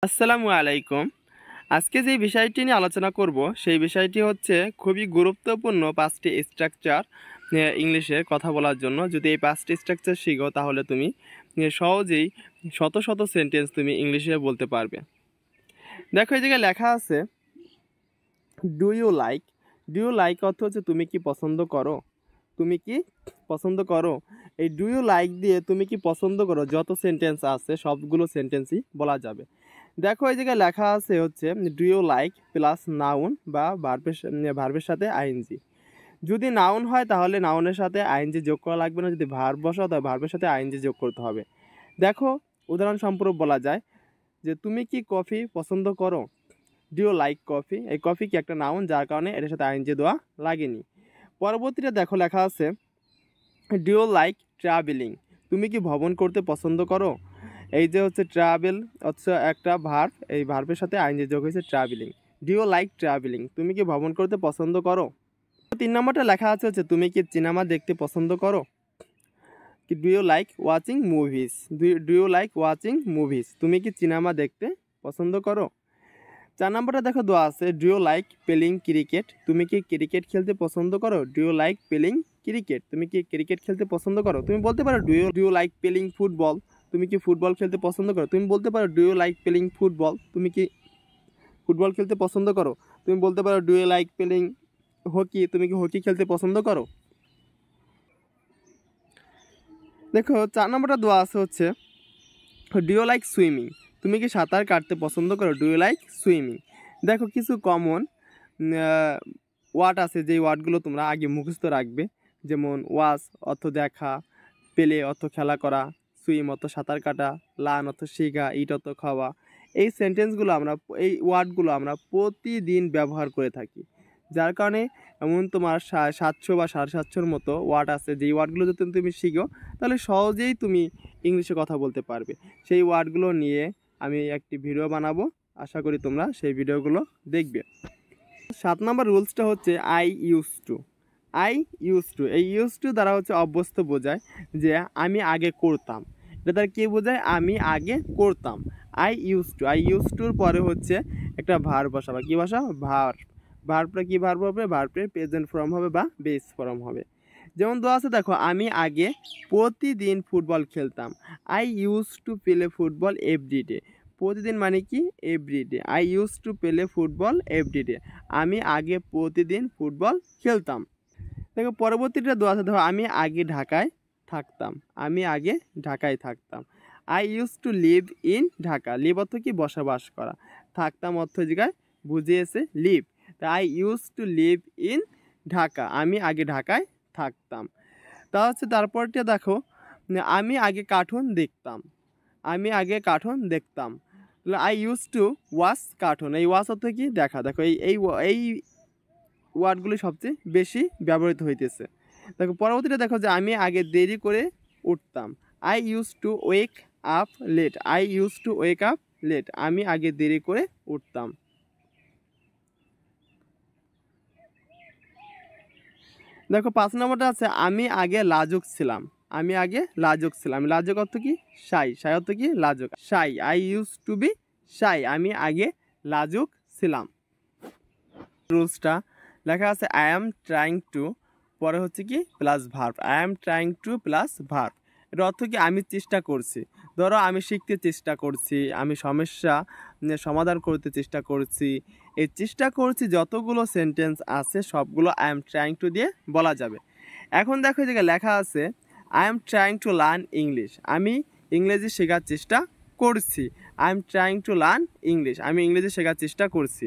আসসালামু আলাইকুম। আজকে যে বিষয়টি নিয়ে আলোচনা করব সেই বিষয়টি হচ্ছে খুবই গুরুত্বপূর্ণ 5টি স্ট্রাকচার ইংলিশে কথা বলার জন্য। যদি এই 5টি স্ট্রাকচার শিখো তাহলে তুমি সহজেই শত শত সেন্টেন্স তুমি ইংলিশে বলতে পারবে। দেখো এই জায়গায় লেখা আছে do you like. Do you like অর্থ হচ্ছে তুমি কি পছন্দ করো, তুমি কি পছন্দ করো। এই ডু ইউ লাইক দিয়ে তুমি কি পছন্দ করো যত সেন্টেন্স আছে সবগুলো সেন্টেন্সই বলা যাবে। দেখো এই জায়গায় লেখা আছে হচ্ছে do you like plus noun বা ভার্বের সাথে আইএনজি। যদি নাউন হয় তাহলে নাউনের সাথে আইএনজি যোগ করা লাগবে না, যদি ভার্ব বসাও তাহলে ভার্বের সাথে আইএনজি যোগ করতে হবে। দেখো উদাহরণ সম্পর্ক বলা যায় যে তুমি কি কফি পছন্দ করো, ডু ইউ লাইক কফি। এই কফি কি একটা নাউন, যার কারণে এটার সাথে আইএনজি দেওয়া লাগেনি। পরবর্তীতে দেখো লেখা আছে ডু ইউ লাইক ট্রাভেলিং। তুমি কি ভ্রমণ করতে পছন্দ করো। এই যে হচ্ছে ট্রাভেল হচ্ছে একটা ভার্ব, এই ভার্বের সাথে আইনজি যোগ হয়েছে travelling. Do you like travelling, তুমি কি ভ্রমণ করতে পছন্দ করো। 3 নম্বরটা লেখা আছে হচ্ছে তুমি কি সিনেমা দেখতে পছন্দ করো। Do you like watching movies. Do you like watching movies, তুমি কি সিনেমা দেখতে পছন্দ করো। 4 নম্বরটা দেখো দেওয়া আছে do you like playing cricket. তুমি কি ক্রিকেট খেলতে পছন্দ করো। Do you like playing cricket, তুমি কি ক্রিকেট খেলতে পছন্দ করো। তুমি বলতে পারো do you like playing football. তুমি কি ফুটবল খেলতে পছন্দ করো। তুমি বলতে পারো do you like playing football, তুমি কি ফুটবল খেলতে পছন্দ করো। তুমি বলতে পারো do you like playing hockey, তুমি কি হকি খেলতে পছন্দ করো। দেখো 4 নম্বরটা দেওয়া আছে হচ্ছে ডু ইউ লাইক সুইমিং। তুমি কি সাঁতার কাটতে পছন্দ করো। Do you like swimming. দেখো কিছু কমন ওয়ার্ড আছে, যেই ওয়ার্ডগুলো তোমরা আগে মুখস্থ রাখবে। যেমন ওয়াচ অর্থ দেখা, প্লে অর্থ খেলা করা, সুইম অর্থ সাঁতার কাটা, লার্ন অর্থ শেখা, ইট অর্থ খাওয়া। এই সেন্টেন্সগুলো এই ওয়ার্ডগুলো আমরা প্রতিদিন ব্যবহার করে থাকি, যার কারণে এমন তোমার 700 বা 750 মতো ওয়ার্ড আছে। যেই ওয়ার্ডগুলো যদি তুমি শিখো তাহলে সহজেই তুমি ইংলিশে কথা বলতে পারবে। সেই ওয়ার্ডগুলো নিয়ে আমি একটি ভিডিও বানাবো, আশা করি তোমরা সেই ভিডিওগুলো দেখবে। 7 নম্বর রুলসটা হচ্ছে I use two. I use two, এই ইউজ টু দ্বারা হচ্ছে অভ্যস্ত বোঝায়, যে আমি আগে করতাম। এটা দ্বারা কী বোঝায়, আমি আগে করতাম। আই ইউজ টুর পরে হচ্ছে একটা ভার্ব বসাবা। কী বসা, ভার্বটা কী ভার্ব হবে, ভার্বের প্রেজেন্ট ফর্ম হবে বা বেস ফর্ম হবে। যেমন দেওয়া আছে দেখো আমি আগে প্রতিদিন ফুটবল খেলতাম। I use to play football every day. প্রতিদিন মানে কি, every day. I use to play football every day, আমি আগে প্রতিদিন ফুটবল খেলতাম। দেখো পরবর্তীটা দেওয়া আছে, দেখো আমি আগে ঢাকায় থাকতাম। আমি আগে ঢাকায় থাকতাম। I use to live in Dhaka. Live অর্থ কি, বসবাস করা। থাকতাম অর্থ জায়গায় বুঝিয়েছে লিভ। তা I use to live in Dhaka, আমি আগে ঢাকায় থাকতাম। তা হচ্ছে তারপরটা দেখো আমি আগে কার্টুন দেখতাম। আমি আগে কার্টুন দেখতাম। I use to watch cartoon. এই ওয়াচ অর্থ কি, দেখা। দেখো এই ওয়ার্ডগুলি সবচেয়ে বেশি ব্যবহৃত হইতেছে। দেখো পরবর্তীটা দেখো যে আমি আগে দেরি করে উঠতাম। I use to wake up late. I use to wake up late, আমি আগে দেরি করে উঠতাম। দেখো 5 নম্বরটা আছে আমি আগে লাজুক ছিলাম। আমি আগে লাজুক ছিলাম। লাজুক অর্থ কি, শাই। শাই অর্থ কি, লাজুক। Shy, I use to be shy, আমি আগে লাজুক ছিলাম। রুলসটা লেখা আছে আই অ্যাম ট্রাইং টু, পরে হচ্ছে কি plus verb. I am trying to plus verb. এর অর্থ কি, আমি চেষ্টা করছি। ধরো আমি শিখতে চেষ্টা করছি, আমি সমস্যা সমাধান করতে চেষ্টা করছি। এই চেষ্টা করছি যতগুলো সেন্টেন্স আছে সবগুলো আই অ্যাম ট্রাইং টু দিয়ে বলা যাবে। এখন দেখো যে লেখা আছে I am trying to learn English. আমি ইংরেজি শেখার চেষ্টা করছি। I am trying to learn English, আমি ইংরেজি শেখার চেষ্টা করছি।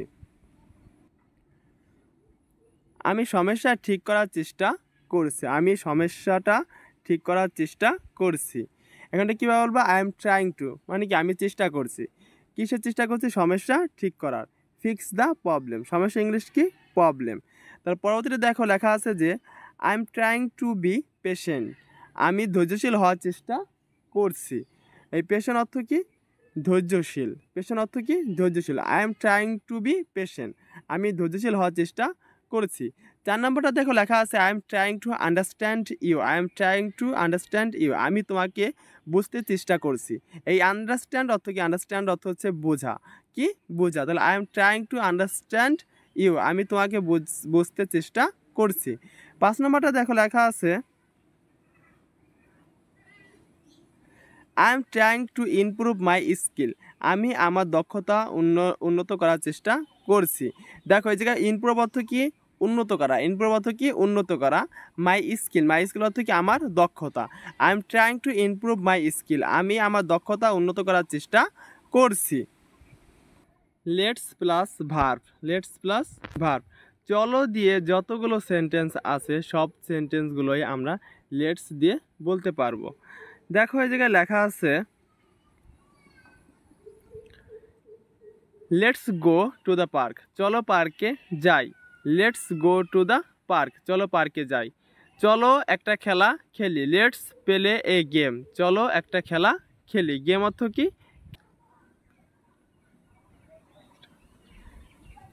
আমি সমস্যা ঠিক করার চেষ্টা করছি। আমি সমস্যাটা ঠিক করার চেষ্টা করছি। এখানটা কীভাবে বলবো, আই এম ট্রাইং টু মানে কি, আমি চেষ্টা করছি। কিসের চেষ্টা করছি, সমস্যা ঠিক করার। ফিক্স দ্য প্রবলেম, সমস্যা ইংলিশ কি, প্রবলেম। তার পরবর্তীতে দেখো লেখা আছে যে I am trying two be patient. আমি ধৈর্যশীল হওয়ার চেষ্টা করছি। এই পেশেন্ট অর্থ কি, ধৈর্যশীল। পেশেন্ট অর্থ কি, ধৈর্যশীল। I am trying two be patient, আমি ধৈর্যশীল হওয়ার চেষ্টা করছি। 4 নম্বরটা দেখো লেখা আছে I am trying to understand you, I am trying to understand you, আমি তোমাকে বুঝতে চেষ্টা করছি। এই আন্ডারস্ট্যান্ড অর্থ কি? আন্ডারস্ট্যান্ড অর্থ হচ্ছে বোঝা। কি? বোঝা। তাহলে I am trying to understand you, আমি তোমাকে বুঝতে চেষ্টা করছি। 5 নম্বরটা দেখো লেখা আছে I am trying to improve my skill, আমি আমার দক্ষতা উন্নত করার চেষ্টা করছি। দেখো এই জায়গায় ইমপ্রুভ অর্থ কি? উন্নত করা। ইমপ্রুভ অর্থ কি? উন্নত করা। মাই স্কিল অর্থ কি? আমার দক্ষতা। I am trying to improve my skill, আমি আমার দক্ষতা উন্নত করার চেষ্টা করছি। Let's plus verb, let's plus verb, চলো দিয়ে যতগুলো সেন্টেন্স আছে সব সেন্টেন্সগুলোই আমরা লেটস দিয়ে বলতে পারবো। দেখো এই জায়গায় লেখা আছে let's go to the park, চলো পার্কে যাই। Let's go to the park, চলো পার্কে যাই। চলো একটা খেলা খেলি। লেটস প্লে এ গেম, চলো একটা খেলা খেলি। গেম অর্থ কি?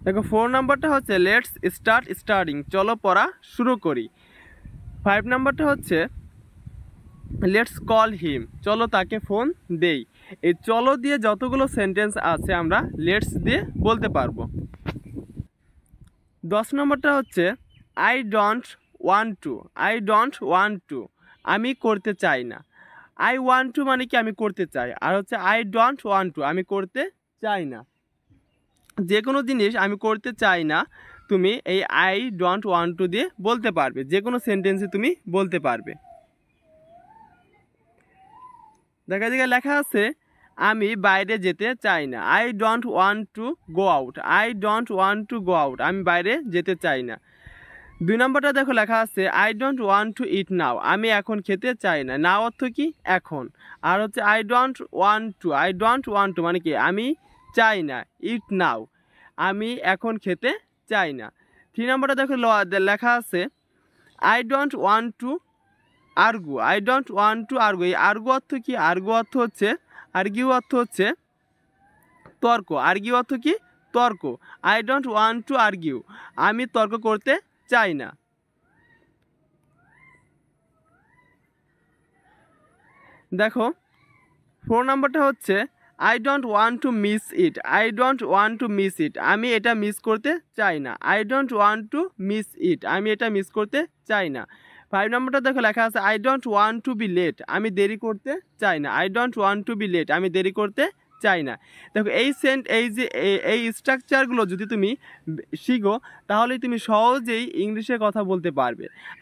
দেখো 4 নাম্বারটা হচ্ছে লেটস স্টার্ট স্টাডিং, চলো পড়া শুরু করি। 5 নাম্বারটা হচ্ছে লেটস কল হিম, চলো তাকে ফোন দেই। এই চলো দিয়ে যতগুলো সেন্টেন্স আছে আমরা লেটস দিয়ে বলতে পারবো। 10 নম্বরটা হচ্ছে I don't want two, I don't want two, আমি করতে চাই না। আই ওয়ান্ট টু মানে কি? আমি করতে চাই। আর হচ্ছে আই ডোন্ট ওয়ান্ট টু, আমি করতে চাই না। যে কোনো জিনিস আমি করতে চাই না, তুমি এই আই ডোন্ট ওয়ান্ট টু দিয়ে বলতে পারবে, যে কোনো সেন্টেন্সে তুমি বলতে পারবে। দেখা জায়গায় লেখা আছে আমি বাইরে যেতে চাই না। I don't want to go out, I don't want to go out, আমি বাইরে যেতে চাই না। 2 নম্বরটা দেখো লেখা আছে আই ডোন্ট ওয়ান্ট টু ইট নাও, আমি এখন খেতে চাই না। নাও অর্থ কি? এখন। আর হচ্ছে I don't want two, I don't want two মানে কি? আমি চাই না। ইট নাও, আমি এখন খেতে চাই না। 3 নম্বরটা দেখো লেখা আছে I don't want two argue, I don't want two argue. এই আর্গু অর্থ কি? আর্গু অর্থ হচ্ছে, আর্গিউ অর্থ হচ্ছে তর্ক। আর্গিউ অর্থ কি? তর্ক। I don't want two argue, আমি তর্ক করতে চাই না। দেখো 4 নাম্বারটা হচ্ছে I don't want to miss it, I don't want to miss it, আমি এটা মিস করতে চাই না। I don't want to miss it, আমি এটা মিস করতে চাই না। 5 নম্বরটা দেখো লেখা আছে I don't want to be late, আমি দেরি করতে চাই না। I don't want to be late, আমি দেরি করতে চাই না। দেখো এই স্ট্রাকচারগুলো যদি তুমি শিখো তাহলে তুমি সহজেই ইংলিশে কথা বলতে পারবে।